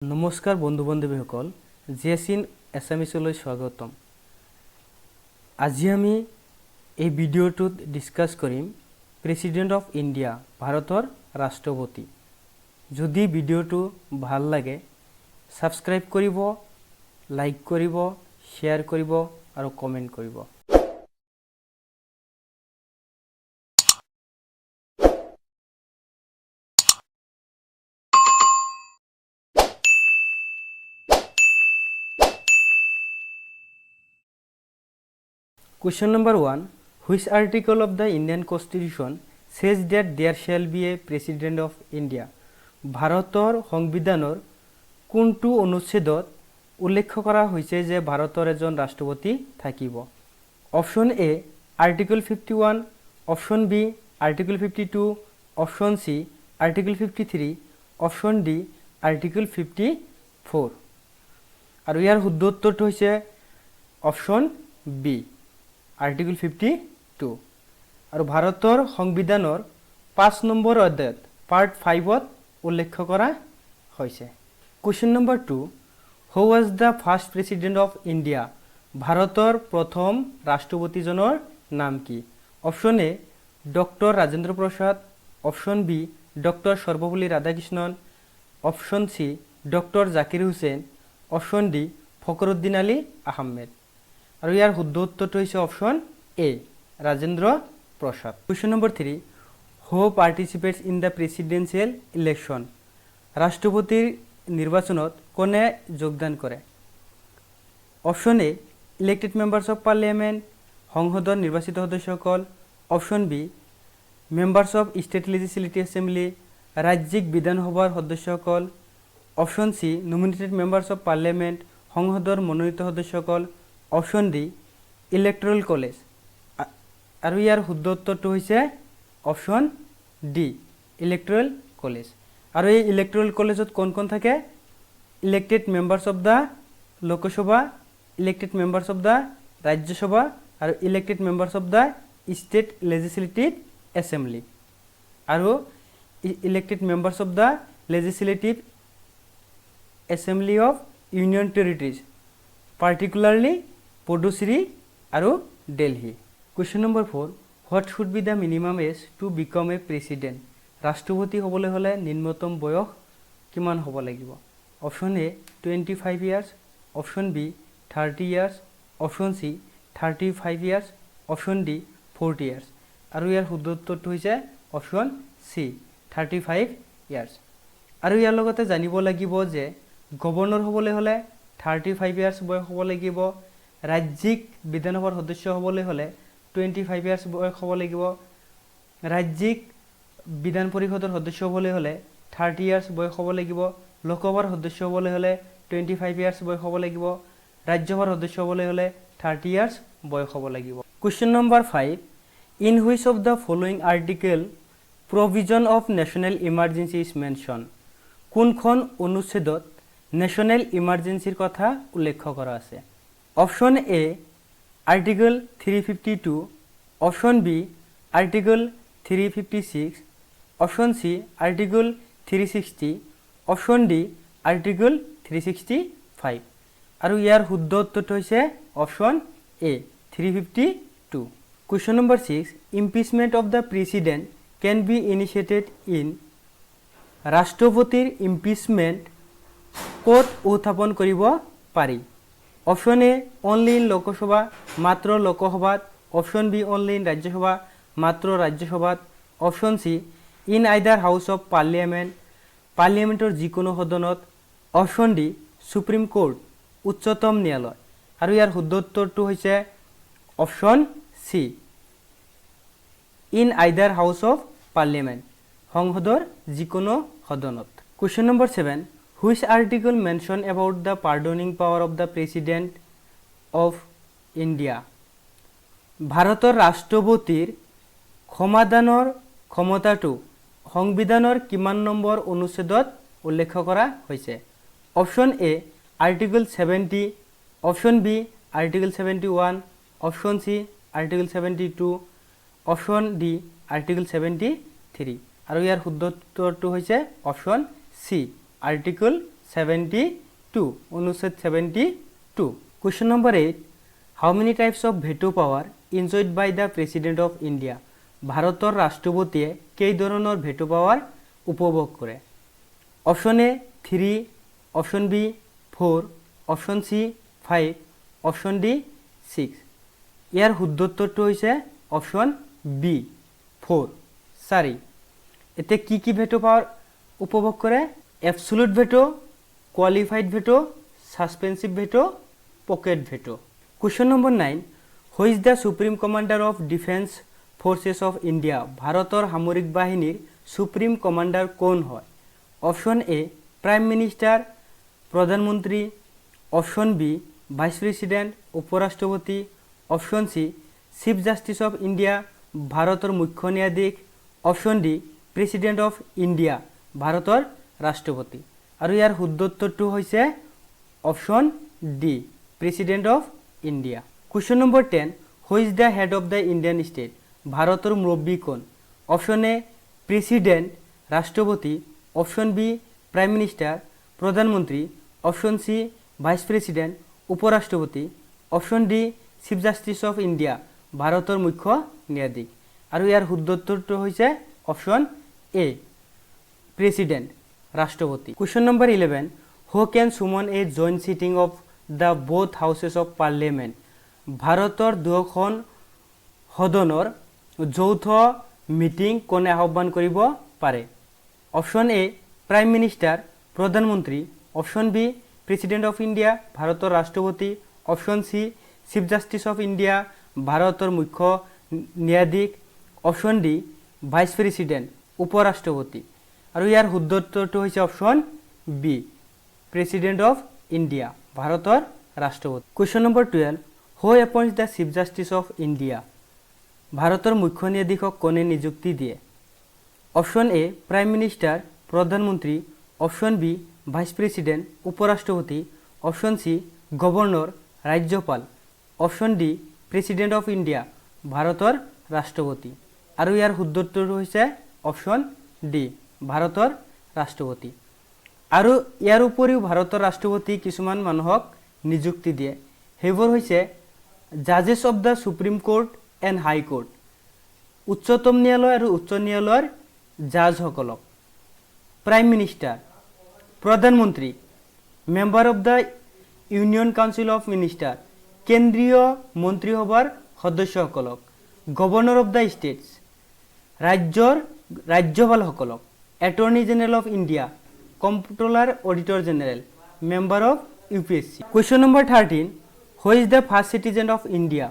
নমস্কাৰ বন্ধু বান্ধৱীসকল, জেচিন এছামিছলৈ স্বাগতম। আজি আমি এই ভিডিঅ'টোত ডিছকাছ কৰিম প্ৰেচিডেণ্ট অফ ইণ্ডিয়া, ভাৰতৰ ৰাষ্ট্ৰপতি। যদি ভিডিঅ'টো ভাল লাগে ছাবস্ক্ৰাইব কৰিব, লাইক কৰিব, শ্বেয়াৰ কৰিব আৰু কমেণ্ট কৰিব। Question number 1. Which article of the Indian Constitution says that there shall be a President of India? ভাৰতৰ সংবিধানৰ কোনটো অনুচ্ছেদত উল্লেখ কৰা হৈছে যে ভাৰতৰ এজন ৰাষ্ট্ৰপতি থাকিব? Option A article 51, option B article 52, option C article 53, option D article 54। আৰু ইয়াৰ শুদ্ধ উত্তৰটো হৈছে অপশ্যন বি আৰ্টিকল 52। আৰু ভাৰতৰ সংবিধানৰ 5 নম্বৰ অধ্যায়ত পাৰ্ট 5ত উল্লেখ কৰা হৈছে। Question number 2. Who was the first president of India? ভাৰতৰ প্ৰথম ৰাষ্ট্ৰপতিজনৰ নাম কি? Option A doctor Rajendra Prasad, option B doctor Sarvepalli Radhakrishnan, option C doctor Zakir Hussain, option D Fakhruddin Ali Ahmed. আৰু ইয়াৰ শুদ্ধ উত্তৰটো হৈছে option A Rajendra Prasad. Question number 3. Who participates in the presidential election? ৰাষ্ট্ৰপতিৰ নিৰ্বাচনত কোনে যোগদান কৰে? Option A elected members of parliament, সংসদৰ নিৰ্বাচিত সদস্যসকল, option B members of state legislative assembly, ৰাজ্যিক বিধানসভাৰ সদস্যসকল, option C nominated members of parliament, সংসদৰ মনোনীত সদস্যসকল, অপশ্যন ডি ইলেক্ট্ৰেল কলেজ। আৰু ইয়াৰ শুদ্ধ উত্তৰটো হৈছে অপশ্যন ডি ইলেক্ট্ৰেল কলেজ। আৰু এই ইলেক্ট্ৰেল কলেজত কোন কোন থাকে? Elected members of the Lok Sabha, elected members of the Rajya Sabha আৰু elected members of the state legislative assembly আৰু elected members of the legislative assembly of union territories, particularly Puducherry আৰু Delhi. Question number 4. What should be the minimum age to become a president? ৰাষ্ট্ৰপতি হ'বলৈ হ'লে নিম্নতম বয়স কিমান হ'ব লাগিব? Option A 25 years, option B 30 years, option C 35 years, option D 40 years. আৰু ইয়াৰ শুদ্ধ উত্তৰটো হৈছে অপশ্যন চি 35 ইয়াৰ্ছ। আৰু ইয়াৰ লগতে জানিব লাগিব যে গভৰ্ণৰ হ'বলৈ হ'লে 35 ইয়াৰ্ছ বয়স হ'ব লাগিব, ৰাজ্যিক বিধানসভাৰ সদস্য হ'বলৈ হ'লে 25 ইয়াৰ্ছ বয়স হ'ব লাগিব, ৰাজ্যিক বিধান পৰিষদৰ সদস্য হ'বলৈ হ'লে 30 ইয়াৰ্ছ বয়স হ'ব লাগিব, লোকসভাৰ সদস্য হ'বলৈ হ'লে 25 ইয়াৰ্ছ বয়স হ'ব লাগিব, ৰাজ্যসভাৰ সদস্য হ'বলৈ হ'লে 30 ইয়াৰ্ছ বয়স হ'ব লাগিব। Question number 5. In which of the following article provision of national emergency is mention? কোনখন অনুচ্ছেদত নেশ্যনেল ইমাৰ্জেঞ্চিৰ কথা উল্লেখ কৰা আছে? Option A article 352, option B article 356, option C article 360, option D article 365। আৰু ইয়াৰ শুদ্ধ উত্তৰটো হৈছে option A 352। Question number 6. Impeachment of the president can be initiated in? ৰাষ্ট্ৰপতিৰ ইম্পিচমেণ্ট ক'ত উত্থাপন কৰিব পাৰি? Option A only in Lok Sabha, মাত্ৰ লোকসভাত, option B only in Rajya Sabha, মাত্ৰ ৰাজ্যসভাত, option C in either house of parliament, পাৰ্লিয়ামেণ্টৰ যিকোনো সদনত, অপশ্যন ডি সুপ্ৰিম কোৰ্ট, উচ্চতম ন্যায়ালয়। আৰু ইয়াৰ শুদ্ধ উত্তৰটো হৈছে option C in either house of parliament, সংসদৰ যিকোনো সদনত। Question number 7. Which article mention about the pardoning power of the president of India? ভাৰতৰ ৰাষ্ট্ৰপতিৰ ক্ষমাদানৰ ক্ষমতাটো সংবিধানৰ কিমান নম্বৰ অনুচ্ছেদত উল্লেখ কৰা হৈছে? Option A article 70, option B article 71, option C article 72, option D article 73। আৰু ইয়াৰ শুদ্ধ উত্তৰটো হৈছে অপশ্যন চি আৰ্টিকল 72 অনুচ্ছেদ 72 Question number 8 How many types of veto power enjoyed by the President of India ভাৰতৰ ৰাষ্ট্ৰপতিয়ে কেই ধৰণৰ ভেটো পাৱাৰ উপভোগ কৰে option A 3 option B 4 option C 5 option D 6 ইয়াৰ শুদ্ধ উত্তৰটো হৈছে অপশন বি 4 4 এতে কি ভেটো পাৱাৰ উপভোগ কৰে absolute veto qualified veto suspensive veto pocket veto Question number 9 Who is the Supreme Commander of Defense Forces of India ভাৰতৰ সামৰিক বাহিনীৰ সুপ্ৰিম কমান্ডাৰ কোন হয় অপশন এ প্ৰাইম মিনিষ্টাৰ প্ৰধানমন্ত্ৰী অপশন বি ভাইস প্ৰেসিডেন্ট উপৰাষ্ট্ৰপতি option C chief justice of India ভাৰতৰ মুখ্য ন্যায়াধীশ option D president of India ভাৰতৰ ৰাষ্ট্ৰপতি আৰু ইয়াৰ শুদ্ধ উত্তৰটো হৈছে option D president of India Question number 10 Who is the head of the Indian state ভাৰতৰ মুৰব্বী কোন অপশন এ প্রেসিডেন্ট রাষ্ট্রপতি অপশন বি প্রাইম মিনিস্টার প্রধানমন্ত্রী অপশন সি ভাইস প্রেসিডেন্ট উপরাষ্ট্রপতি option D chief justice of India ভাৰতৰ মুখ্য ন্যায়াধীশ আৰু ইয়াৰ শুদ্ধ উত্তৰটো হৈছে অপশন এ প্রেসিডেন্ট রাষ্ট্রপতি Question number 11 Who can summon a joint sitting of the both houses of parliament ভাৰতৰ দুখন সদনৰ যৌথ মিটিং কোনে আহ্বান কৰিব পাৰে অপশন এ প্ৰাইম মিনিষ্টাৰ প্ৰধানমন্ত্ৰী option B president of India ভাৰতৰ ৰাষ্ট্ৰপতি option C chief justice of India ভাৰতৰ মুখ্য ন্যায়াধীশ অপশন ডি ভাইস প্ৰেসিডেন্ট উপৰাষ্ট্ৰপতি আৰু ইয়াৰ শুদ্ধ উত্তৰটো হৈছে option B president of India ভাৰতৰ ৰাষ্ট্ৰপতি Question number 12 Who appoints the chief justice of India ভাৰতৰ মুখ্য ন্যায়াধীশক কোনে নিযুক্তি দিয়ে অপশন এ প্ৰাইম মিনিষ্টাৰ প্ৰধানমন্ত্ৰী অপশন বি ভাইস প্ৰেসিডেন্ট উপৰাষ্ট্ৰপতি অপশন সি গভৰ্ণৰ ৰাজ্যপাল option D president of India ভাৰতৰ ৰাষ্ট্ৰপতি আৰু ইয়াৰ শুদ্ধ উত্তৰটো হৈছে অপশন ডি ভাৰতৰ ৰাষ্ট্ৰপতি আৰু ইয়াৰ উপৰিও ভাৰতৰ ৰাষ্ট্ৰপতি কিছুমান মানুহক নিযুক্তি দিয়ে সেইবোৰ হৈছে জাজেছ of the supreme court and high court উচ্চতম ন্যায়ালয় আৰু উচ্চ ন্যায়ালয়ৰ জাজসকলক প্ৰাইম মিনিষ্টাৰ প্ৰধানমন্ত্ৰী member of the union council of minister কেন্দ্ৰীয় মন্ত্ৰীসভাৰ সদস্যসকলক গভৰ্ণৰ অফ দ্য ষ্টেটছ ৰাজ্যপালসকলক attorney general of India comptroller auditor general member of UPSC Question number 13 Who is the first citizen of India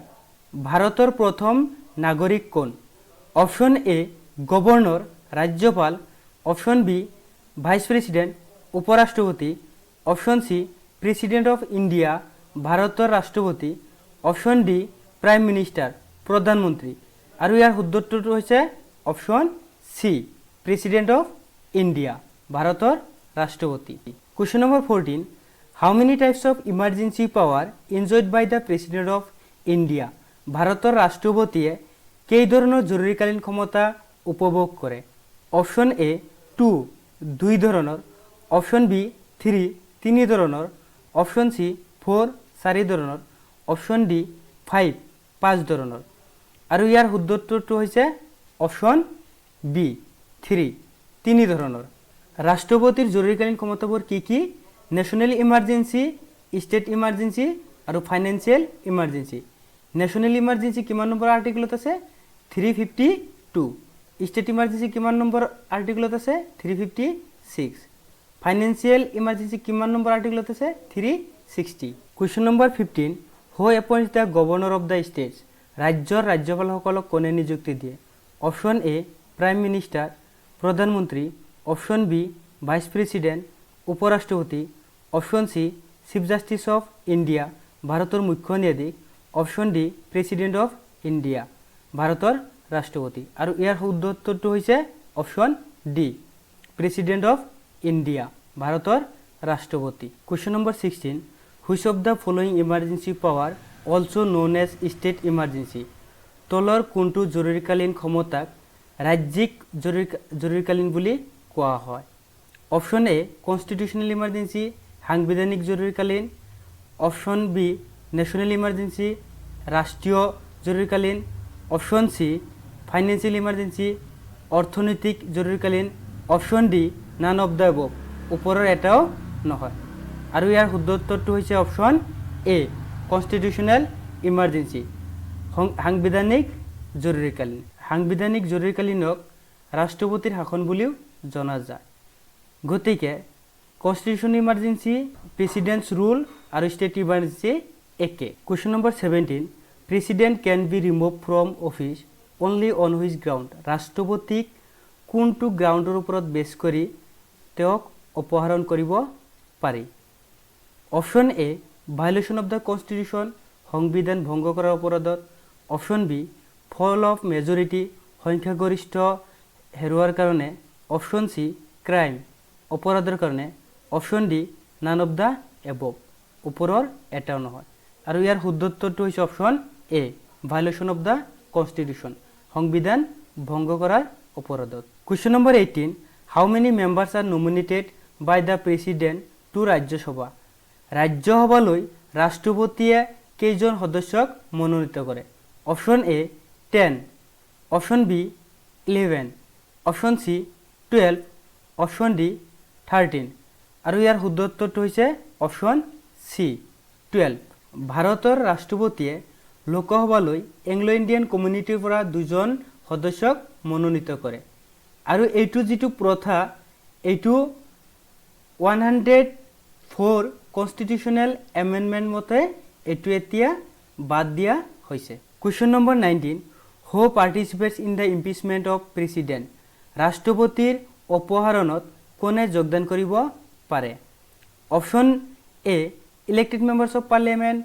ভাৰতৰ প্ৰথম নাগৰিক কোন option A governor ৰাজ্যপাল option B vice president উপৰাষ্ট্ৰপতি option C president of India ভাৰতৰ ৰাষ্ট্ৰপতি option D prime minister প্ৰধানমন্ত্ৰী আৰু ইয়াৰ শুদ্ধ উত্তৰটো হৈছে option C president of India ভাৰতৰ ৰাষ্ট্ৰপতি Question number 14 How many types of emergency power enjoyed by the President of India ভাৰতৰ ৰাষ্ট্ৰপতিয়ে কেই ধৰণৰ জৰুৰীকালীন ক্ষমতা উপভোগ কৰে অপশন এ 2 দুই ধৰণৰ অপশন বি 3 তিনি ধৰণৰ অপশন সি 4 চাৰি ধৰণৰ অপশন ডি 5 পাঁচ ধৰণৰ আৰু ইয়াৰ শুদ্ধ উত্তৰটো হৈছে অপশন বি 3 তিনি ধৰণৰ ৰাষ্ট্ৰপতিৰ জৰুৰীকালীন ক্ষমতাবোৰ কি ন্যাশনাল ইমাৰ্জেন্সি স্টেট ইমাৰ্জেন্সি আৰু ফাইনান্সিয়েল ইমাৰ্জেন্সি ন্যাশনাল ইমাৰ্জেন্সি কিমান নম্বৰ আৰ্টিকলত আছে 352 স্টেট ইমাৰ্জেন্সি কিমান নম্বৰ আৰ্টিকলত আছে 356 ফাইনান্সিয়েল ইমাৰ্জেন্সি কিমান নম্বৰ আৰ্টিকলত আছে 360 Question number 15 Who appoints the governor of the states ৰাজ্যৰ ৰাজ্যপালসকলক কোনে নিযুক্তি দিয়ে অপশন এ প্ৰাইম মিনিষ্টাৰ প্ৰধানমন্ত্ৰী অপশন বি ভাইস প্ৰেসিডেন্ট উপৰাষ্ট্ৰপতি option C chief justice of India ভাৰতৰ মুখ্য ন্যায়াধীশ option D president of India ভাৰতৰ ৰাষ্ট্ৰপতি আৰু ইয়াৰ শুদ্ধ উত্তৰটো হৈছে option D president of India ভাৰতৰ ৰাষ্ট্ৰপতি Question number 16 Which of the following emergency power also known as state emergency তলৰ কোনটো জৰুৰীকালীন ক্ষমতাক ৰাজ্যিক জৰুৰীকালীন বুলি কোৱা হয় অপশন এ কনস্টিটিউশনাল ইমার্জেন্সি সাংবিধানিক জরুরিকালীন, অপশন বি ন্যাশনাল ইমার্জেন্সি রাষ্ট্রীয় জরুরিকালীন, অপশন সি ফাইন্যান্সিয়াল ইমার্জেন্সি অর্থনৈতিক জরুরিকালীন, option D none of the above ওপৰৰ এটাও নহয়। আৰু ইয়াৰ শুদ্ধ উত্তৰটো হৈছে অপশন এ কনস্টিটিউশনাল ইমার্জেন্সি সাংবিধানিক জরুরিকালীন। সাংবিধানিক জরুরিকালীনক রাষ্ট্রপতির শাসন বুলিও জনা যায়। গতিকে কনস্টিটিউশন ইমার্জেন্সি প্রেসিডেন্টস রুল আর স্টেট ইমার্জেন্সি একে। Question number 17 president can be remove from office only on which ground রাষ্ট্রপতিক কোনটো গ্ৰাউণ্ডৰ ওপৰত বেছ কৰি তেওঁক অপসাৰণ কৰিব পাৰি। Option A violation of the constitution সংবিধান ভংগ কৰাৰ অপৰাধত, option B fall of majority সংখ্যাগৰিষ্ঠ হেৰুৱাৰ কাৰণে, অপশন সি ক্ৰাইম অপৰাধৰ কাৰণে, option D none of the above ওপৰৰ এটাও নহয়। আৰু ইয়াৰ শুদ্ধ উত্তৰটো হৈছে option A violation of the constitution সংবিধান ভংগ কৰাৰ অপৰাধত। Question number 18 how many members are nominated by the president to Rajya Sabha ৰাজ্যসভালৈ ৰাষ্ট্ৰপতিয়ে কেইজন সদস্যক মনোনীত কৰে। Option A 10, option B 11, option C 12, option D 13। আৰু ইয়াৰ শুদ্ধ উত্তৰটো হৈছে অপশন সি 12। ভাৰতৰ ৰাষ্ট্ৰপতিয়ে লোকসভালৈ এংলো ইণ্ডিয়ান কমিউনিটিৰ পৰা 2জন সদস্যক মনোনীত কৰে। আৰু এইটো যিটো প্ৰথা এইটো 104 কনস্টিটিউশনাল এমেণ্ডমেণ্ট মতে এইটো এতিয়া বাদ দিয়া হৈছে। Question number 19 who participates in the impeachment of president ৰাষ্ট্ৰপতিৰ অপসাৰণত কোনে যোগদান কৰিব পাৰে। Option A elected members of parliament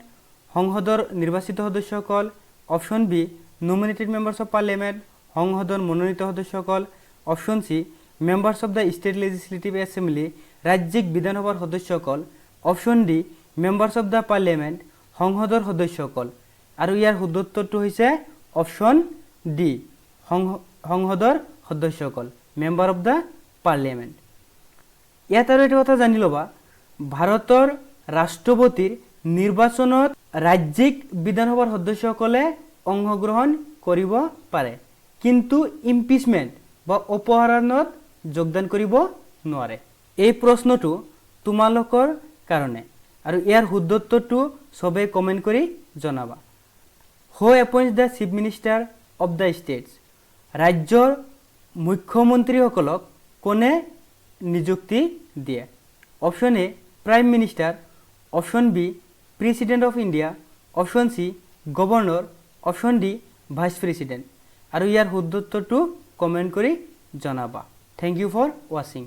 সংসদৰ নিৰ্বাচিত সদস্যসকল, option B nominated members of parliament সংসদৰ মনোনীত সদস্যসকল, option C members of the state legislative assembly ৰাজ্যিক বিধানসভাৰ সদস্যসকল, option D members of the parliament সংসদৰ সদস্যসকল। আৰু ইয়াৰ শুদ্ধ উত্তৰটো হৈছে অপশন ডি সংসদৰ সদস্যসকল মেম্বাৰ অফ দ্য পাৰ্লিয়ামেণ্ট। ইয়াত আৰু এটা কথা জানি ল'বা ভাৰতৰ ৰাষ্ট্ৰপতিৰ নিৰ্বাচনত ৰাজ্যিক বিধানসভাৰ সদস্যসকলে অংশগ্ৰহণ কৰিব পাৰে, কিন্তু ইম্পিচমেণ্ট বা অপসাৰণত যোগদান কৰিব নোৱাৰে। এই প্ৰশ্নটো তোমালোকৰ কাৰণে আৰু ইয়াৰ শুদ্ধ উত্তৰটো সবে কমেণ্ট কৰি জনাবা। Who appoints the chief minister of the states ৰাজ্যৰ মুখ্যমন্ত্ৰীসকলক কোনে নিযুক্তি দিয়ে। Option A prime minister, option B president of India, option C governor, option D vice president. আৰু ইয়াৰ শুদ্ধ উত্তৰটো কমেণ্ট কৰি জনাবা। থেংক ইউ ফৰ ৱাচিং।